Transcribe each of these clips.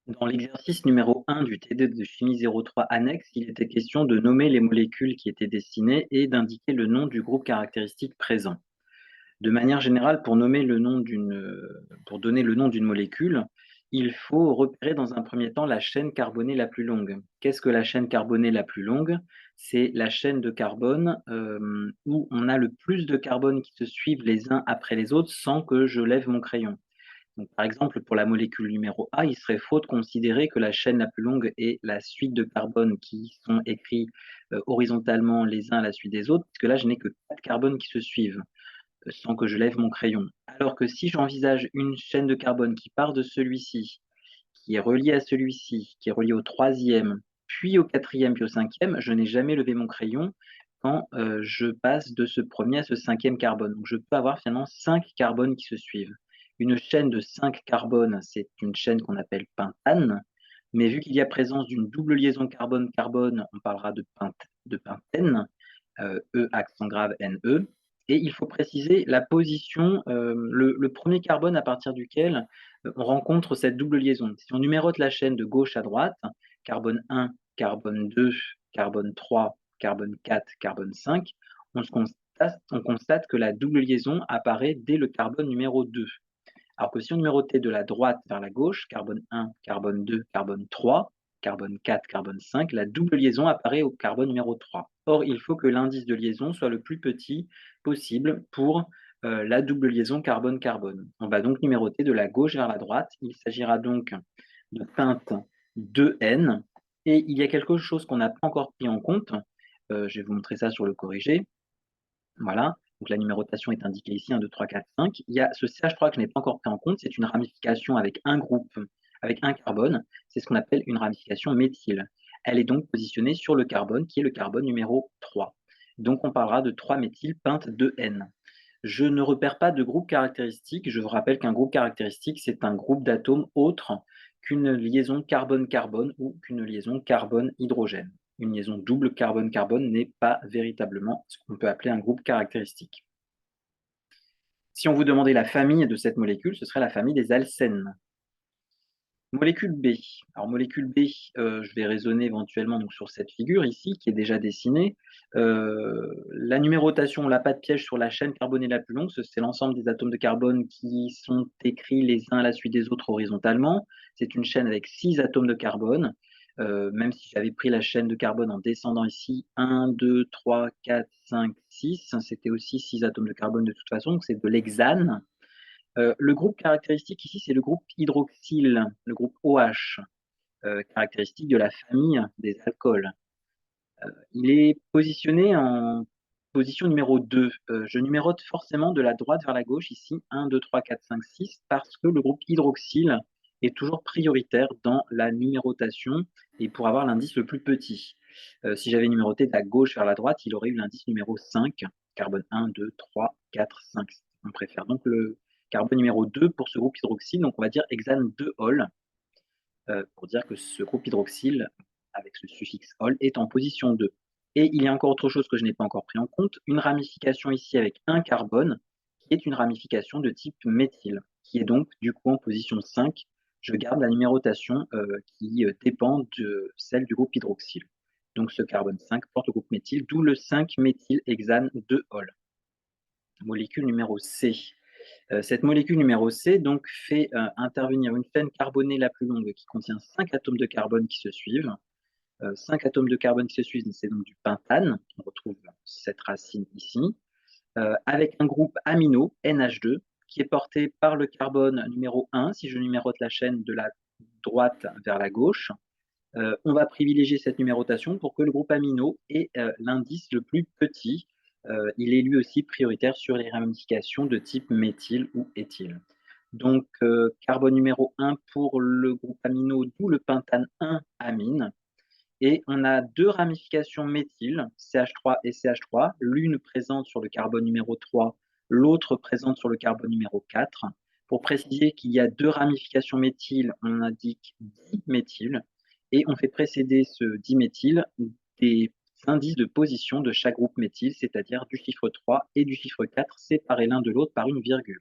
Dans l'exercice numéro 1 du TD de chimie 03 annexe, il était question de nommer les molécules qui étaient dessinées et d'indiquer le nom du groupe caractéristique présent. De manière générale, pour donner le nom d'une molécule, il faut repérer dans un premier temps la chaîne carbonée la plus longue. Qu'est-ce que la chaîne carbonée la plus longue? C'est la chaîne de carbone où on a le plus de carbone qui se suivent les uns après les autres sans que je lève mon crayon. Donc, par exemple, pour la molécule numéro A, il serait faux de considérer que la chaîne la plus longue est la suite de carbone qui sont écrits horizontalement les uns à la suite des autres, puisque là, je n'ai que 4 carbones qui se suivent sans que je lève mon crayon. Alors que si j'envisage une chaîne de carbone qui part de celui-ci, qui est relié à celui-ci, qui est relié au troisième, puis au quatrième, puis au cinquième, je n'ai jamais levé mon crayon quand je passe de ce premier à ce cinquième carbone. Donc je peux avoir finalement 5 carbones qui se suivent. Une chaîne de 5 carbones, c'est une chaîne qu'on appelle pentane, mais vu qu'il y a présence d'une double liaison carbone-carbone, on parlera de pentène, E accent grave NE. Et il faut préciser la position, le premier carbone à partir duquel on rencontre cette double liaison. Si on numérote la chaîne de gauche à droite, carbone 1, carbone 2, carbone 3, carbone 4, carbone 5, on constate que la double liaison apparaît dès le carbone numéro 2. Alors que si on numérotait de la droite vers la gauche, carbone 1, carbone 2, carbone 3, carbone 4, carbone 5, la double liaison apparaît au carbone numéro 3. Or, il faut que l'indice de liaison soit le plus petit possible pour la double liaison carbone-carbone. On va donc numéroter de la gauche vers la droite. Il s'agira donc de pente 2N. Et il y a quelque chose qu'on n'a pas encore pris en compte. Je vais vous montrer ça sur le corrigé. Voilà, donc la numérotation est indiquée ici, 1, 2, 3, 4, 5. Il y a ce CH3 que je n'ai pas encore pris en compte, c'est une ramification avec un groupe, avec un carbone. C'est ce qu'on appelle une ramification méthyle. Elle est donc positionnée sur le carbone, qui est le carbone numéro 3. Donc on parlera de 3-méthyl pente 2N. Je ne repère pas de groupe caractéristique. Je vous rappelle qu'un groupe caractéristique, c'est un groupe d'atomes autre qu'une liaison carbone-carbone ou qu'une liaison carbone-hydrogène. Une liaison double carbone-carbone n'est pas véritablement ce qu'on peut appeler un groupe caractéristique. Si on vous demandait la famille de cette molécule, ce serait la famille des alcènes. Molécule B. Alors molécule B, je vais raisonner éventuellement donc sur cette figure ici qui est déjà dessinée. La numérotation, on n'a pas de piège sur la chaîne carbonée la plus longue, c'est l'ensemble des atomes de carbone qui sont écrits les uns à la suite des autres horizontalement. C'est une chaîne avec 6 atomes de carbone. Même si j'avais pris la chaîne de carbone en descendant ici, 1, 2, 3, 4, 5, 6, c'était aussi 6 atomes de carbone de toute façon, donc c'est de l'hexane. Le groupe caractéristique ici, c'est le groupe hydroxyle, le groupe OH, caractéristique de la famille des alcools. Il est positionné en position numéro 2. Je numérote forcément de la droite vers la gauche ici, 1, 2, 3, 4, 5, 6, parce que le groupe hydroxyle est toujours prioritaire dans la numérotation et pour avoir l'indice le plus petit. Si j'avais numéroté de la gauche vers la droite, il aurait eu l'indice numéro 5, carbone 1, 2, 3, 4, 5. On préfère donc le carbone numéro 2 pour ce groupe hydroxyle, donc on va dire hexane 2-ol, pour dire que ce groupe hydroxyle, avec ce suffixe ol, est en position 2. Et il y a encore autre chose que je n'ai pas encore pris en compte, une ramification ici avec un carbone, qui est une ramification de type méthyle, qui est donc du coup en position 5. Je garde la numérotation qui dépend de celle du groupe hydroxyle. Donc ce carbone 5 porte le groupe méthyle, d'où le 5-méthylhexane 2-ol. Molécule numéro C. Cette molécule numéro C donc fait intervenir une chaîne carbonée la plus longue qui contient 5 atomes de carbone qui se suivent. 5 atomes de carbone qui se suivent, c'est donc du pentane. On retrouve cette racine ici, avec un groupe amino, NH2, qui est porté par le carbone numéro 1, si je numérote la chaîne de la droite vers la gauche. On va privilégier cette numérotation pour que le groupe amino ait l'indice le plus petit. Il est lui aussi prioritaire sur les ramifications de type méthyle ou éthyle. Donc, carbone numéro 1 pour le groupe amino, d'où le pentane 1-amine. Et on a deux ramifications méthyle, CH3 et CH3, l'une présente sur le carbone numéro 3, l'autre présente sur le carbone numéro 4. Pour préciser qu'il y a deux ramifications méthyle, on indique diméthyle, et on fait précéder ce diméthyle des indices de position de chaque groupe méthyle, c'est-à-dire du chiffre 3 et du chiffre 4, séparés l'un de l'autre par une virgule.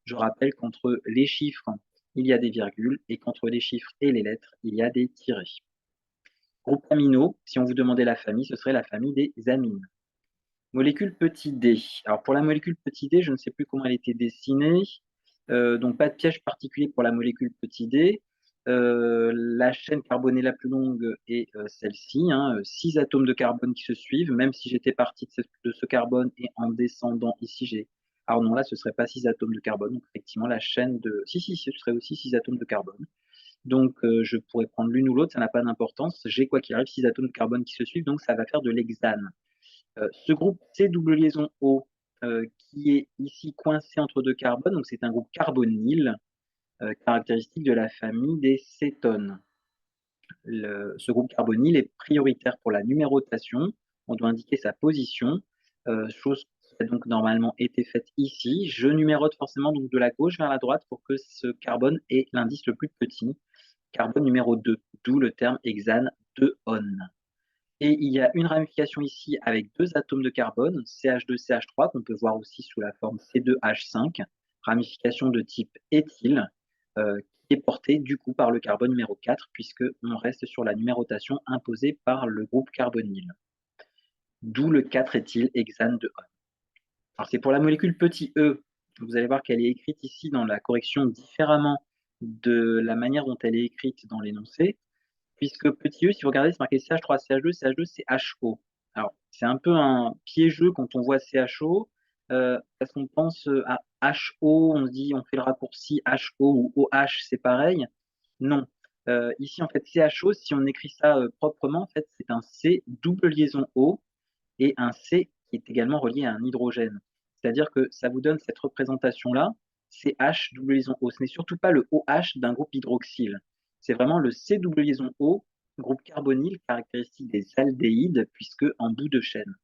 Je rappelle qu'entre les chiffres il y a des virgules, et qu'entre les chiffres et les lettres, il y a des tirets. Groupe amino, si on vous demandait la famille, ce serait la famille des amines. Molécule petit d. Alors pour la molécule petit d, je ne sais plus comment elle était dessinée, donc pas de piège particulier pour la molécule petit d. La chaîne carbonée la plus longue est celle-ci, 6 atomes de carbone qui se suivent, même si j'étais parti de ce carbone et en descendant ici, j'ai... Alors non, là, ce ne serait pas 6 atomes de carbone, donc effectivement, la chaîne de... Si, ce serait aussi 6 atomes de carbone. Donc je pourrais prendre l'une ou l'autre, ça n'a pas d'importance. J'ai, quoi qu'il arrive, 6 atomes de carbone qui se suivent, donc ça va faire de l'hexane. Ce groupe C double liaison O, qui est ici coincé entre deux carbones, donc c'est un groupe carbonyle, caractéristique de la famille des cétones. Ce groupe carbonyle est prioritaire pour la numérotation. On doit indiquer sa position, chose qui a donc normalement été faite ici. Je numérote forcément donc de la gauche vers la droite pour que ce carbone ait l'indice le plus petit, carbone numéro 2, d'où le terme hexane 2-on. Et il y a une ramification ici avec deux atomes de carbone, CH2CH3, qu'on peut voir aussi sous la forme C2H5, ramification de type éthyle, qui est portée du coup par le carbone numéro 4, puisqu'on reste sur la numérotation imposée par le groupe carbonyle. D'où le 4-éthylhexane de On. Alors c'est pour la molécule petit e, vous allez voir qu'elle est écrite ici dans la correction différemment de la manière dont elle est écrite dans l'énoncé, puisque petit e, si vous regardez, c'est marqué CH3, CH2, CH2, CHO. Alors, c'est un peu un piégeux quand on voit CHO, parce qu'on pense à HO, on se dit, on fait le raccourci HO ou OH, c'est pareil. Non. Ici, en fait, CHO, si on écrit ça proprement, en fait, c'est un C double liaison O et un C qui est également relié à un hydrogène. C'est-à-dire que ça vous donne cette représentation-là, CH double liaison O. Ce n'est surtout pas le OH d'un groupe hydroxyle. C'est vraiment le C double liaison O, groupe carbonyle caractéristique des aldéhydes, puisque en bout de chaîne.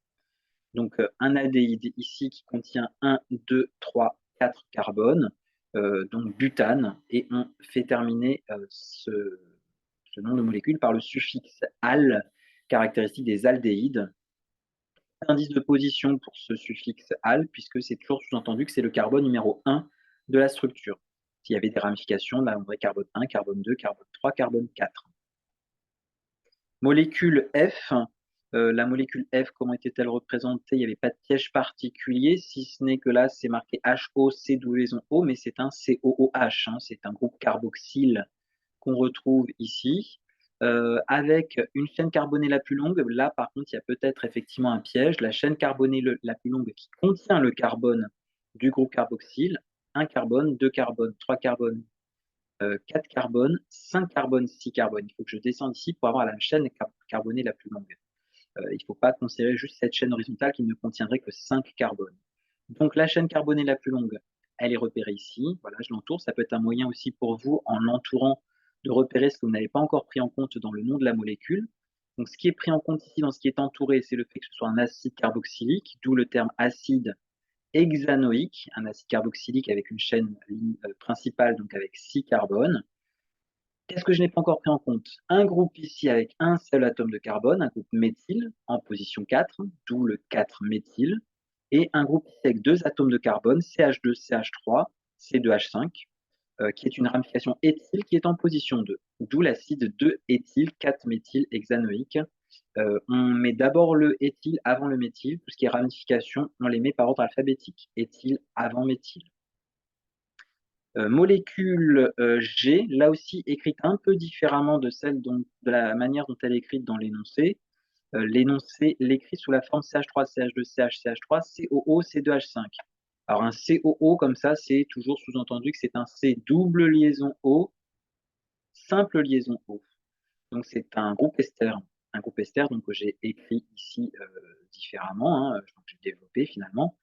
Donc un aldéhyde ici qui contient 1, 2, 3, 4 carbones, donc butane, et on fait terminer ce nom de molécule par le suffixe al, caractéristique des aldéhydes. Indice de position pour ce suffixe al, puisque c'est toujours sous-entendu que c'est le carbone numéro 1 de la structure. S'il y avait des ramifications, là on aurait carbone 1, carbone 2, carbone 3, carbone 4. Molécule F, la molécule F, comment était-elle représentée? Il n'y avait pas de piège particulier, si ce n'est que là c'est marqué HO, C double liaison O, mais c'est un COOH, c'est un groupe carboxyle qu'on retrouve ici. Avec une chaîne carbonée la plus longue, là par contre il y a peut-être effectivement un piège. La chaîne carbonée la plus longue qui contient le carbone du groupe carboxyle, 1 carbone, 2 carbones, 3 carbones, 4 carbones, 5 carbones, 6 carbones. Il faut que je descende ici pour avoir la chaîne carbonée la plus longue. Il ne faut pas considérer juste cette chaîne horizontale qui ne contiendrait que 5 carbones. Donc la chaîne carbonée la plus longue, elle est repérée ici. Voilà, je l'entoure. Ça peut être un moyen aussi pour vous, en l'entourant, de repérer ce que vous n'avez pas encore pris en compte dans le nom de la molécule. Donc ce qui est pris en compte ici dans ce qui est entouré, c'est le fait que ce soit un acide carboxylique, d'où le terme acide hexanoïque, un acide carboxylique avec une chaîne principale, donc avec 6 carbones. Qu'est-ce que je n'ai pas encore pris en compte? Un groupe ici avec un seul atome de carbone, un groupe méthyle en position 4, d'où le 4-méthyle, et un groupe ici avec deux atomes de carbone, CH2, CH3, C2H5, qui est une ramification éthyle qui est en position 2, d'où l'acide 2-éthyle, 4-méthylhexanoïque. On met d'abord le éthyle avant le méthyle, tout ce qui est ramification, on les met par ordre alphabétique, éthyle avant méthyle. Molécule G, là aussi écrite un peu différemment de de la manière dont elle est écrite dans l'énoncé. L'énoncé l'écrit sous la forme CH3, CH2, CH, CH3, COO, C2H5. Alors un COO comme ça, c'est toujours sous-entendu que c'est un C double liaison O, simple liaison O. Donc c'est un groupe ester. Un groupe ester donc, que j'ai écrit ici différemment, que j'ai développé finalement.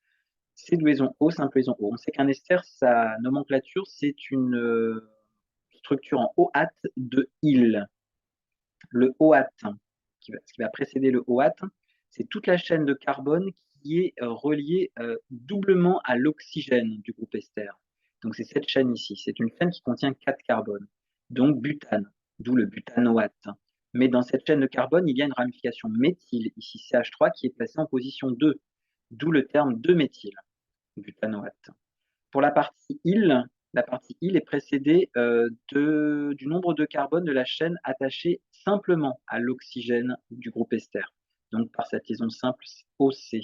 C'est liaison O, simple liaison O. On sait qu'un ester, sa nomenclature, c'est une structure en OAT de IL. Le OAT, ce qui va précéder le OAT, c'est toute la chaîne de carbone qui est reliée doublement à l'oxygène du groupe ester. Donc c'est cette chaîne ici. C'est une chaîne qui contient 4 carbones, donc butane, d'où le butanoate. Mais dans cette chaîne de carbone, il y a une ramification méthyle, ici CH3, qui est placée en position 2, d'où le terme 2-méthyle, butanoate. Pour la partie IL, la partie il est précédée du nombre de carbone de la chaîne attachée simplement à l'oxygène du groupe ester, donc par cette liaison simple OC.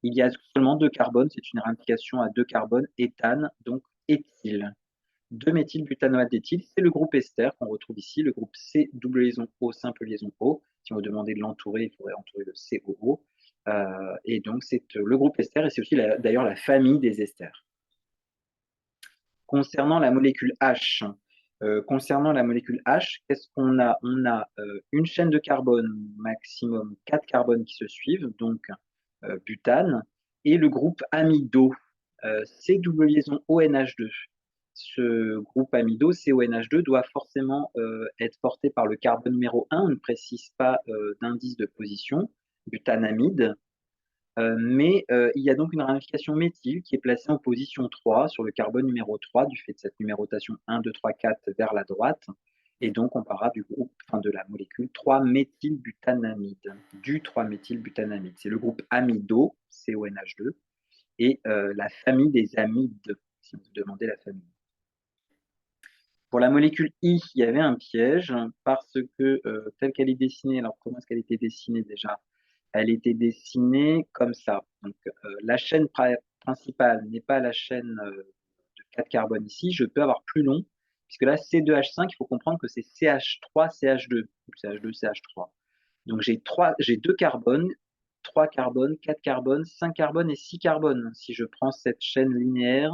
Il y a seulement 2 carbones, c'est une ramification à 2 carbones, éthane, donc éthyle. 2-méthylbutanoate d'éthyle, c'est le groupe ester qu'on retrouve ici, le groupe C, double liaison O, simple liaison O. Si on veut demander de l'entourer, il faudrait entourer le COO. Et donc, c'est le groupe ester, et c'est aussi d'ailleurs la famille des esters. Concernant la molécule H, qu'est-ce qu'on a? On a une chaîne de carbone, maximum 4 carbones qui se suivent, donc butane, et le groupe amido, C double liaison ONH2. Ce groupe amido, CONH2, doit forcément être porté par le carbone numéro 1, on ne précise pas d'indice de position, butanamide, mais il y a donc une ramification méthyle qui est placée en position 3 sur le carbone numéro 3 du fait de cette numérotation 1, 2, 3, 4 vers la droite. Et donc, on parlera du groupe, de la molécule 3-méthylbutanamide, du 3-méthylbutanamide. C'est le groupe amido, CONH2, et la famille des amides, si vous demandez la famille. Pour la molécule I, il y avait un piège parce que telle qu'elle est dessinée, alors comment est-ce qu'elle était dessinée déjà? Elle était dessinée comme ça. Donc la chaîne principale n'est pas la chaîne de 4 carbones ici. Je peux avoir plus long, puisque là C2H5, il faut comprendre que c'est CH3, CH2, ou CH2, CH3. Donc j'ai 2 carbones, 3 carbones, 4 carbones, 5 carbones et 6 carbones. Si je prends cette chaîne linéaire,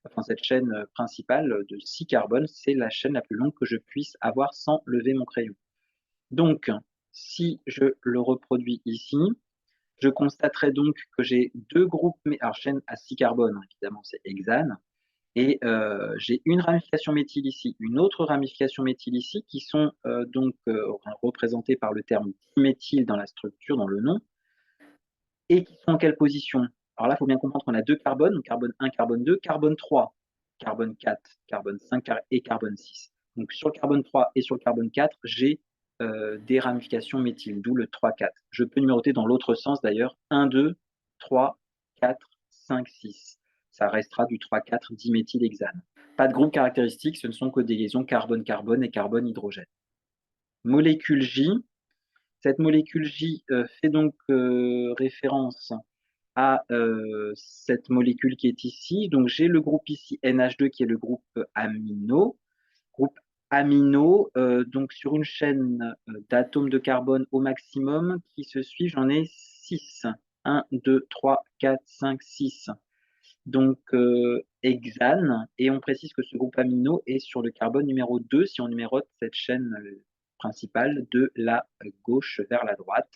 enfin cette chaîne principale de 6 carbones, c'est la chaîne la plus longue que je puisse avoir sans lever mon crayon. Donc, si je le reproduis ici, je constaterai donc que j'ai 2 groupes, alors chaîne à 6 carbones, évidemment c'est hexane, et j'ai une ramification méthyle ici, une autre ramification méthyle ici, qui sont donc représentées par le terme diméthyle dans la structure, dans le nom, et qui sont en quelle position? Alors là, il faut bien comprendre qu'on a 2 carbones, donc carbone 1, carbone 2, carbone 3, carbone 4, carbone 5 et carbone 6. Donc sur le carbone 3 et sur le carbone 4, j'ai des ramifications méthyles, d'où le 3-4. Je peux numéroter dans l'autre sens d'ailleurs, 1, 2, 3, 4, 5, 6. Ça restera du 3-4 diméthylhexane. Pas de groupe caractéristique, ce ne sont que des liaisons carbone-carbone et carbone-hydrogène. Molécule J, cette molécule J fait donc référence à cette molécule qui est ici. Donc j'ai le groupe ici NH2 qui est le groupe amino. Groupe amino, donc sur une chaîne d'atomes de carbone au maximum qui se suivent, j'en ai 6. 1, 2, 3, 4, 5, 6. Donc hexane, et on précise que ce groupe amino est sur le carbone numéro 2 si on numérote cette chaîne principale de la gauche vers la droite.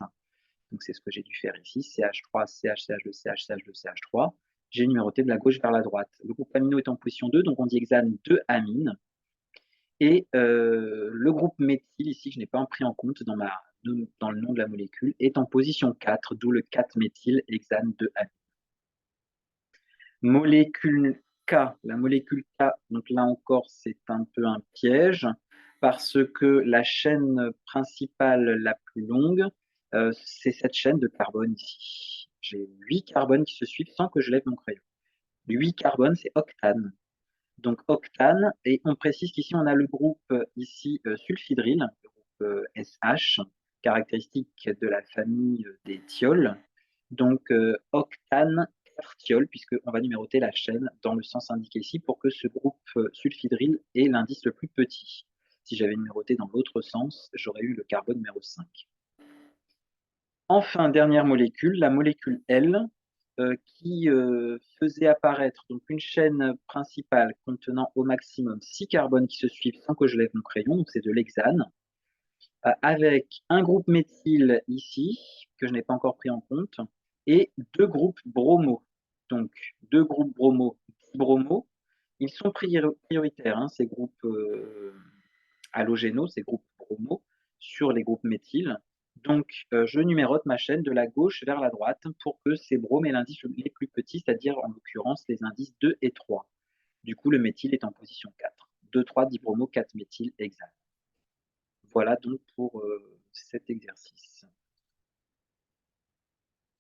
Donc c'est ce que j'ai dû faire ici, CH3, CH, CH2, CH, CH2, CH3. J'ai numéroté de la gauche vers la droite. Le groupe amino est en position 2, donc on dit hexane 2 amine. Et le groupe méthyle, ici, je n'ai pas pris en compte dans le nom de la molécule, est en position 4, d'où le 4-méthyl hexane 2 amine. Molécule K, la molécule K, donc là encore, c'est un peu un piège, parce que la chaîne principale la plus longue, c'est cette chaîne de carbone ici. J'ai 8 carbones qui se suivent sans que je lève mon crayon. 8 carbones, c'est octane. Donc octane, et on précise qu'ici on a le groupe ici sulfhydryl, le groupe SH, caractéristique de la famille des thiols. Donc octane, 4 thiols, puisqu'on va numéroter la chaîne dans le sens indiqué ici pour que ce groupe sulfhydryl ait l'indice le plus petit. Si j'avais numéroté dans l'autre sens, j'aurais eu le carbone numéro 5. Enfin, dernière molécule, la molécule L, qui faisait apparaître donc une chaîne principale contenant au maximum 6 carbones qui se suivent sans que je lève mon crayon, donc c'est de l'hexane, avec un groupe méthyle ici, que je n'ai pas encore pris en compte, et 2 groupes bromo. Donc 2 groupes bromo, dibromo, ils sont prioritaires, hein, ces groupes halogénaux, ces groupes bromo, sur les groupes méthyles. Donc, je numérote ma chaîne de la gauche vers la droite pour que ces bromes aient l'indice les plus petits, c'est-à-dire en l'occurrence les indices 2 et 3. Du coup, le méthyle est en position 4. 2, 3, dibromo, 4 méthyle, hexane. Voilà donc pour cet exercice.